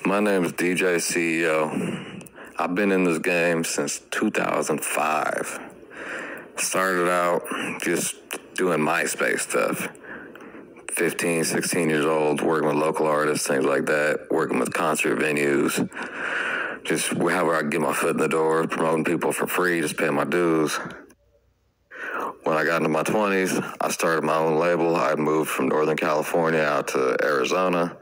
My name is DJ CEO. I've been in this game since 2005. Started out just doing MySpace stuff. 15, 16 years old, working with local artists, things like that, working with concert venues. Just however I can get my foot in the door, promoting people for free, just paying my dues. When I got into my 20s, I started my own label. I moved from Northern California out to Arizona.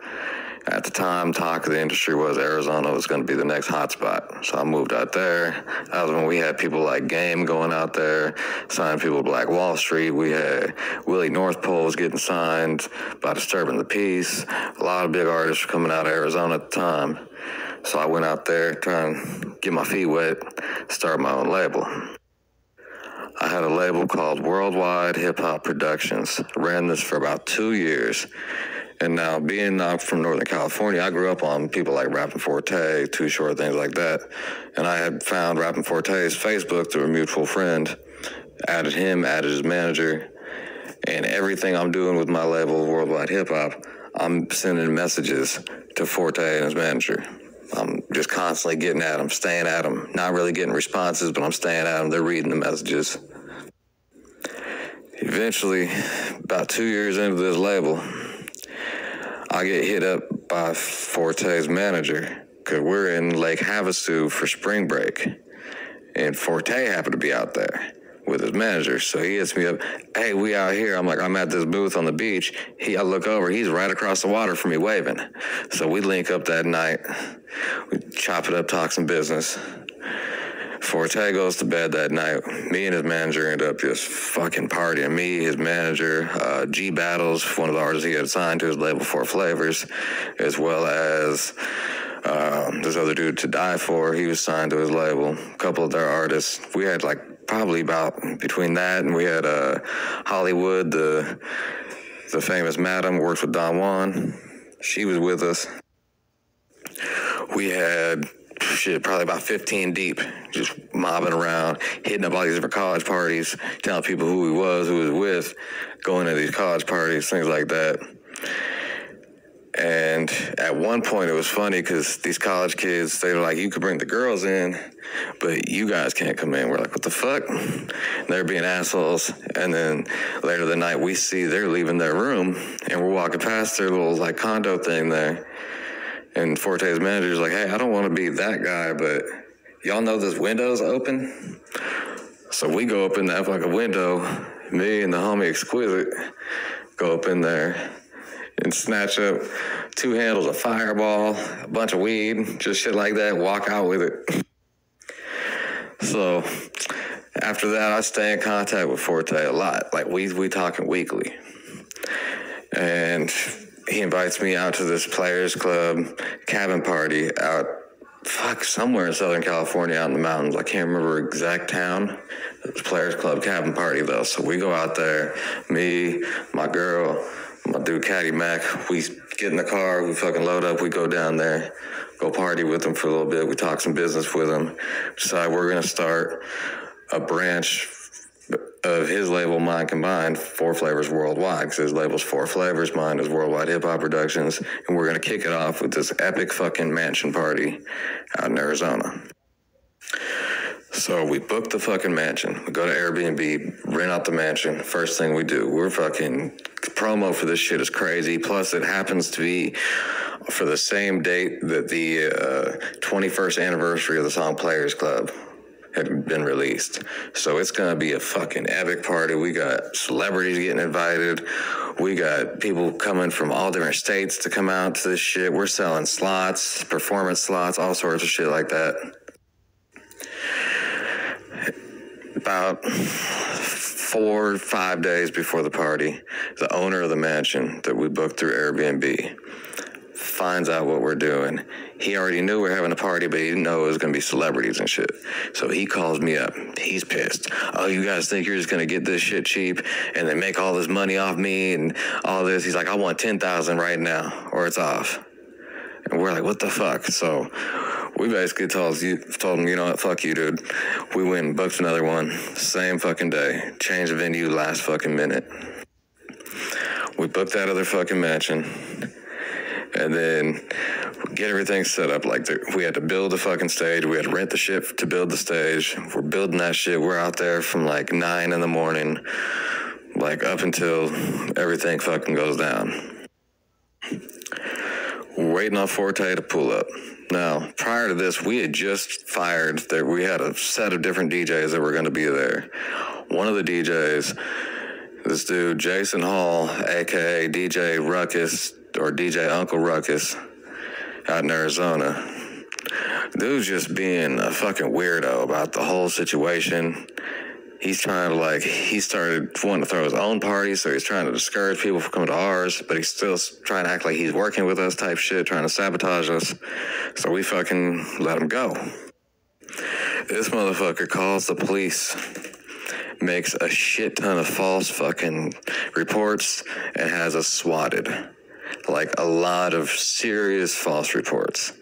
At the time, talk of the industry was Arizona was going to be the next hotspot. So I moved out there. That was when we had people like Game going out there, signing people to Black Wall Street. We had Willie North Pole was getting signed by Disturbing the Peace. A lot of big artists were coming out of Arizona at the time. So I went out there trying to get my feet wet, start my own label. I had a label called Worldwide Hip Hop Productions. Ran this for about 2 years. And now, being from Northern California, I grew up on people like Rappin, Too Short, things like that. And I had found Rappin' Forte's Facebook through a mutual friend, added him, added his manager. And everything I'm doing with my label, Worldwide Hip Hop, I'm sending messages to Forte and his manager. I'm just constantly getting at them, staying at them, not really getting responses, but I'm staying at them. They're reading the messages. Eventually, about 2 years into this label, I get hit up by Forte's manager because we're in Lake Havasu for spring break. And Forte happened to be out there with his manager. So he hits me up, hey, we out here. I'm like, I'm at this booth on the beach. I look over, he's right across the water from me waving. So we link up that night. We chop it up, talk some business. Forte goes to bed that night. Me and his manager end up just fucking partying. Me, his manager, G Battles, one of the artists he had signed to his label, 4 Flavors, as well as this other dude, To Die For. He was signed to his label. A couple of their artists. We had probably about between that and we had Hollywood, the famous Madam, works with Don Juan. She was with us. We had probably about 15 deep, just mobbing around, hitting up all these different college parties, telling people who he was with, going to these college parties, things like that. And at one point, it was funny because these college kids, they were like, you could bring the girls in, but you guys can't come in. We're like, what the fuck? And they're being assholes. And then later the night, we see they're leaving their room, and we're walking past their little condo thing there. And Forte's manager's like, hey, I don't want to be that guy, but y'all know this window's open? So we go up in that fucking window, me and the homie Exquisite go up in there and snatch up 2 handles of Fireball, a bunch of weed, just shit like that, walk out with it. So after that, I stay in contact with Forte a lot. We talking weekly. And he invites me out to this Players Club cabin party out, somewhere in Southern California, out in the mountains. I can't remember exact town. It was Players Club cabin party, though. So we go out there, me, my girl, my dude, Caddy Mac. We get in the car, we fucking load up, we go down there, go party with them for a little bit. We talk some business with them. Decide we're going to start a branch of his label, mine combined, 4 Flavors Worldwide, because his label's 4 Flavors, mine is Worldwide Hip Hop Productions, and we're going to kick it off with this epic fucking mansion party out in Arizona. So we book the fucking mansion. We go to Airbnb, rent out the mansion. First thing we do, we're fucking, promo for this shit is crazy. Plus, it happens to be for the same date that the 21st anniversary of the song Players Club had been released. So it's going to be a fucking epic party. We got celebrities getting invited. We got people coming from all different states to come out to this shit. We're selling slots, performance slots, all sorts of shit like that. About 4 or 5 days before the party, the owner of the mansion that we booked through Airbnb finds out what we're doing. He already knew we were having a party, but he didn't know it was going to be celebrities and shit. So he calls me up. He's pissed. Oh, you guys think you're just going to get this shit cheap and then make all this money off me and all this? He's like, I want $10,000 right now or it's off. And we're like, what the fuck? So we basically told him, you know what, fuck you, dude. We went and booked another one, same fucking day. Changed the venue last fucking minute. We booked that other fucking mansion. and then get everything set up. Like, we had to build the fucking stage. We had to rent the shit to build the stage. We're building that shit. We're out there from like 9 in the morning, like up until everything fucking goes down. We're waiting on Forte to pull up. Now, prior to this, we had just fired that we had a set of different DJs that were going to be there. One of the DJs, this dude, Jason Hall, a.k.a. DJ Ruckus, or DJ Uncle Ruckus, out in Arizona. Dude's just being a fucking weirdo about the whole situation. He's trying to, he started wanting to throw his own party, so he's trying to discourage people from coming to ours, but he's still trying to act like he's working with us type shit, trying to sabotage us. So we fucking let him go. This motherfucker calls the police, makes a shit ton of false fucking reports, and has us swatted. Like, a lot of serious false reports,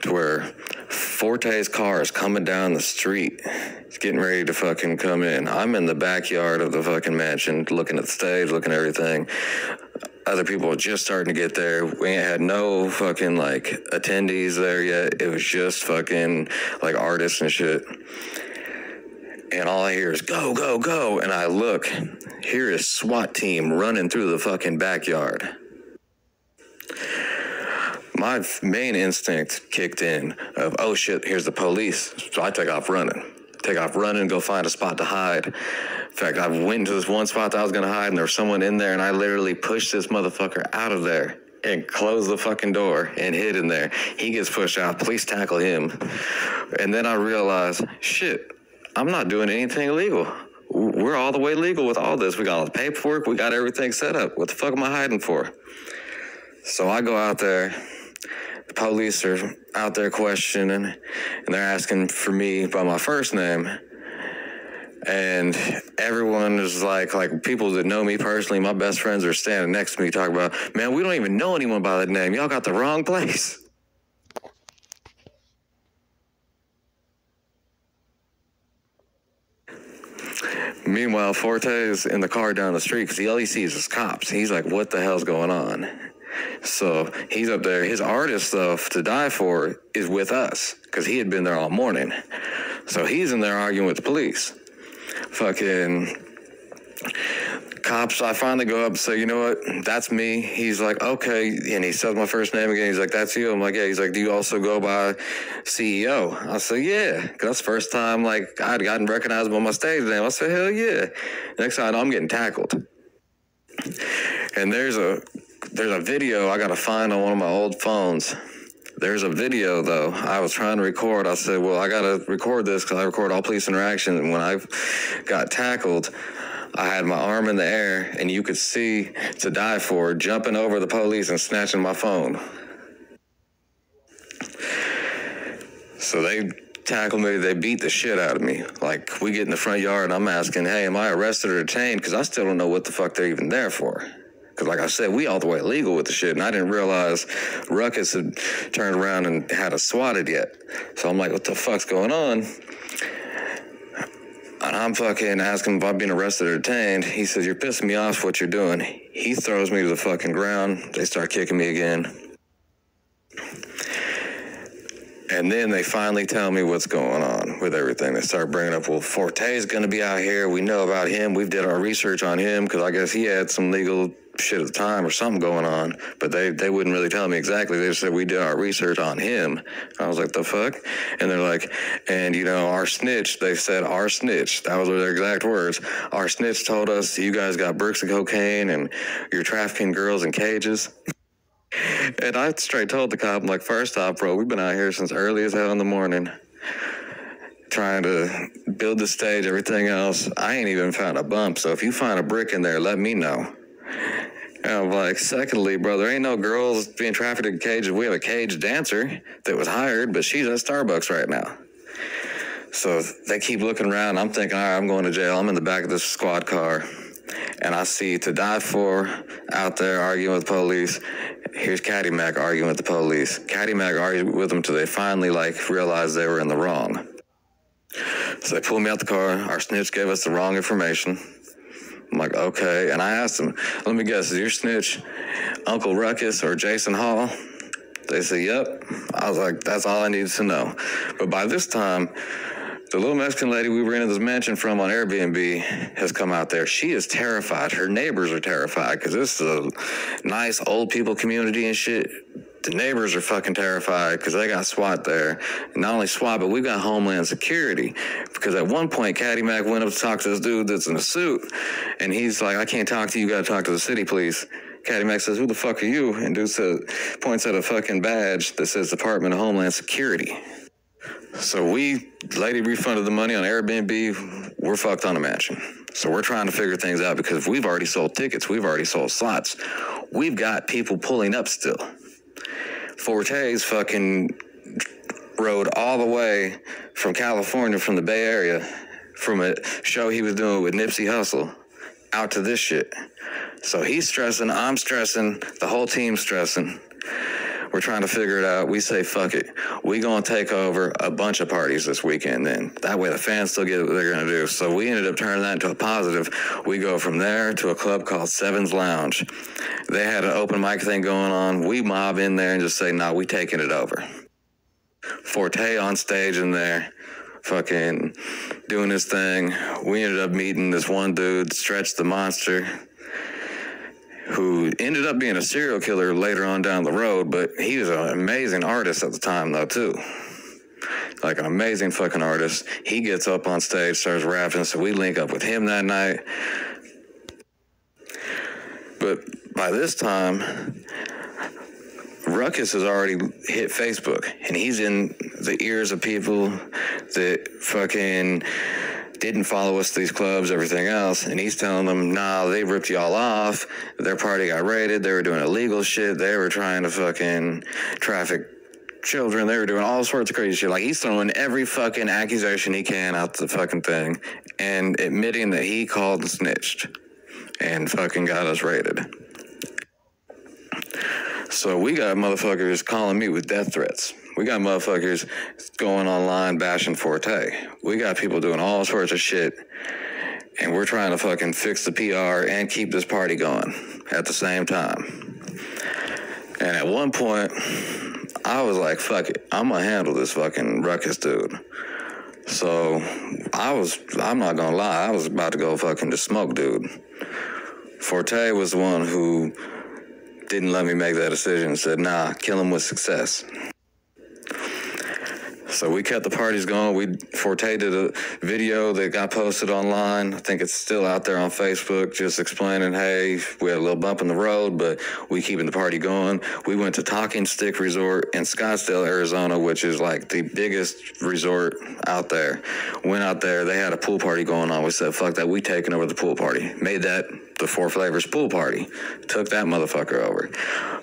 to where Forte's car is coming down the street. He's getting ready to fucking come in. I'm in the backyard of the fucking mansion, looking at the stage, looking at everything. Other people are just starting to get there. We ain't had no fucking, attendees there yet. It was just fucking, artists and shit. And all I hear is, go, go, go. And I look, here is SWAT team running through the fucking backyard. My main instinct kicked in of, oh shit, here's the police. So I take off running, go find a spot to hide. In fact, I went into this one spot that I was going to hide, and there was someone in there, and I literally pushed this motherfucker out of there and closed the fucking door and hid in there. He gets pushed out. Police tackle him. And then I realized, shit, I'm not doing anything illegal. We're all the way legal with all this. We got all the paperwork. We got everything set up. What the fuck am I hiding for? So I go out there. The police are out there questioning, and they're asking for me by my first name. And everyone is like people that know me personally, my best friends are standing next to me talking about, man, we don't even know anyone by that name. Y'all got the wrong place. Meanwhile, Forte is in the car down the street because all he sees is cops. He's like, what the hell's going on? So he's up there. His artist, though, To Die For, is with us because he had been there all morning. So he's in there arguing with the police. Fucking cops, I finally go up and say, you know what, that's me. He's like, okay. And he says my first name again. He's like, that's you. I'm like, yeah. He's like, do you also go by CEO? I said, yeah. Because that's the first time, I'd gotten recognized by my stage name. I said, hell yeah. Next time, I'm getting tackled. And there's a video I got to find on one of my old phones. There's a video, though, I was trying to record. I said, well, I got to record this because I record all police interactions. And when I got tackled, I had my arm in the air, and you could see To Die For jumping over the police and snatching my phone. So they tackled me. They beat the shit out of me. We get in the front yard, and I'm asking, hey, am I arrested or detained? Because I still don't know what the fuck they're even there for. Because like I said, we all the way legal with the shit, and I didn't realize Ruckus had turned around and had us swatted yet. So I'm like, what the fuck's going on? And I'm fucking asking if I'm being arrested or detained. He says, you're pissing me off what you're doing. He throws me to the fucking ground. They start kicking me again. And then they finally tell me what's going on with everything. They start bringing up, well, Forte's going to be out here. We know about him. We've did our research on him because I guess he had some legal shit at the time or something going on. But they wouldn't really tell me exactly. They just said, we did our research on him. I was like, the fuck? And they're like, and, our snitch, they said, our snitch, that was their exact words. Our snitch told us you guys got bricks of cocaine and you're trafficking girls in cages. And I straight told the cop, I'm like, first off, bro, we've been out here since early as hell in the morning trying to build the stage, everything else. I ain't even found a bump, so if you find a brick in there, let me know. And I'm like, secondly, bro, there ain't no girls being trafficked in cages. We have a cage dancer that was hired, but she's at Starbucks right now. So they keep looking around. I'm thinking, all right, I'm going to jail. I'm in the back of this squad car. And I see To Die For out there arguing with police. Here's Caddy Mac arguing with the police. Caddy Mac argued with them until they finally realized they were in the wrong. So they pulled me out the car. Our snitch gave us the wrong information. I'm like, okay. And I asked them, let me guess, is your snitch Uncle Ruckus or Jason Hall? They said, yep. I was like, that's all I needed to know. But by this time, the little Mexican lady we rented this mansion from on Airbnb has come out there. She is terrified. Her neighbors are terrified because this is a nice old people community and shit. The neighbors are fucking terrified because they got SWAT there. And not only SWAT, but we got Homeland Security. Because at one point, Caddy Mac went up to talk to this dude that's in a suit. And he's like, I can't talk to you. You got to talk to the city police. Caddy Mac says, who the fuck are you? And dude says, points at a fucking badge that says Department of Homeland Security. So lady refunded the money on Airbnb. We're fucked on a mansion. So we're trying to figure things out because we've already sold tickets. We've already sold slots. We've got people pulling up still. Forte's fucking rode all the way from California, from the Bay Area, from a show he was doing with Nipsey Hussle, out to this shit. So he's stressing, I'm stressing, the whole team's stressing. We're trying to figure it out. We say, fuck it. We gonna take over a bunch of parties this weekend then. That way the fans still get what they're gonna do. So we ended up turning that into a positive. We go from there to a club called Seven's Lounge. They had an open mic thing going on. We mob in there and just say, nah, we taking it over. Forte on stage in there, fucking doing his thing. We ended up meeting this one dude, Stretch the Monster, who ended up being a serial killer later on down the road, but he was an amazing artist at the time, though, too. Like, an amazing fucking artist. He gets up on stage, starts rapping, so we link up with him that night. But by this time, Ruckus has already hit Facebook, and he's in the ears of people that fucking didn't follow us to these clubs, everything else, and he's telling them, nah, they ripped y'all off, their party got raided, they were doing illegal shit, they were trying to fucking traffic children, they were doing all sorts of crazy shit. Like, he's throwing every fucking accusation he can out the fucking thing and admitting that he called and snitched and fucking got us raided. So we got motherfuckers calling me with death threats. We got motherfuckers going online bashing Forte. We got people doing all sorts of shit. And we're trying to fucking fix the PR and keep this party going at the same time. And at one point, I was like, fuck it. I'm going to handle this fucking Ruckus dude. So I'm not going to lie, I was about to go fucking just smoke dude. Forte was the one who didn't let me make that decision and said, nah, kill him with success. So we kept the parties going. Forte did a video that got posted online. I think it's still out there on Facebook, just explaining, hey, we had a little bump in the road, but we keeping the party going. We went to Talking Stick Resort in Scottsdale, Arizona, which is like the biggest resort out there. Went out there, they had a pool party going on. We said, fuck that, we taking over the pool party. Made that the Four Flavors pool party. Took that motherfucker over.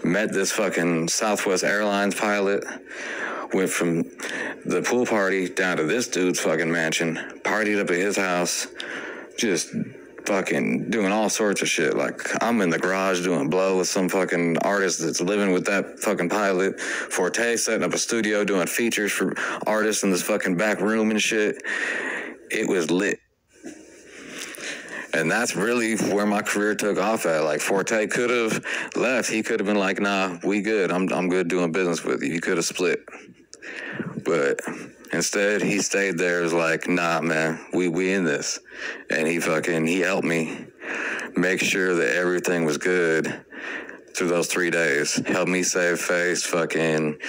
Met this fucking Southwest Airlines pilot. Went from the pool party down to this dude's fucking mansion, partied up at his house, just fucking doing all sorts of shit. Like, I'm in the garage doing blow with some fucking artist that's living with that fucking pilot. Forte setting up a studio doing features for artists in this fucking back room and shit. It was lit. And that's really where my career took off at. Like, Forte could have left. He could have been like, nah, we good. I'm good doing business with you. He could have split. But instead, he stayed there. It was like, nah, man, we in this. And he helped me make sure that everything was good through those 3 days. Helped me save face, fucking...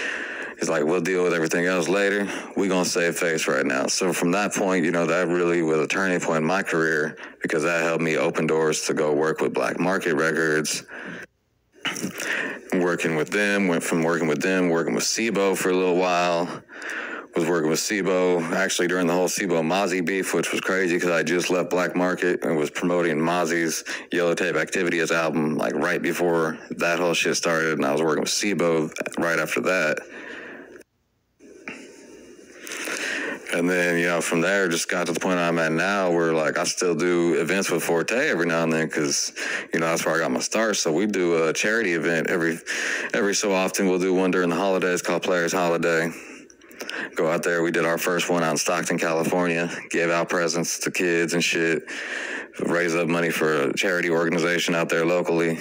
He's like, we'll deal with everything else later. We gonna save face right now. So from that point, that really was a turning point in my career because that helped me open doors to go work with Black Market Records. Working with them, working with SIBO for a little while. Was working with SIBO, actually during the whole SIBO Mozzie beef, which was crazy because I just left Black Market and was promoting Mozzie's Yellow Tape Activities album like right before that whole shit started, and I was working with SIBO right after that. And then, from there, just got to the point I'm at now where, like, I still do events with Forte every now and then because, that's where I got my start. So we do a charity event every so often. We'll do one during the holidays called Players Holiday. go out there. We did our first one out in Stockton, California, gave out presents to kids and shit, raise up money for a charity organization out there locally.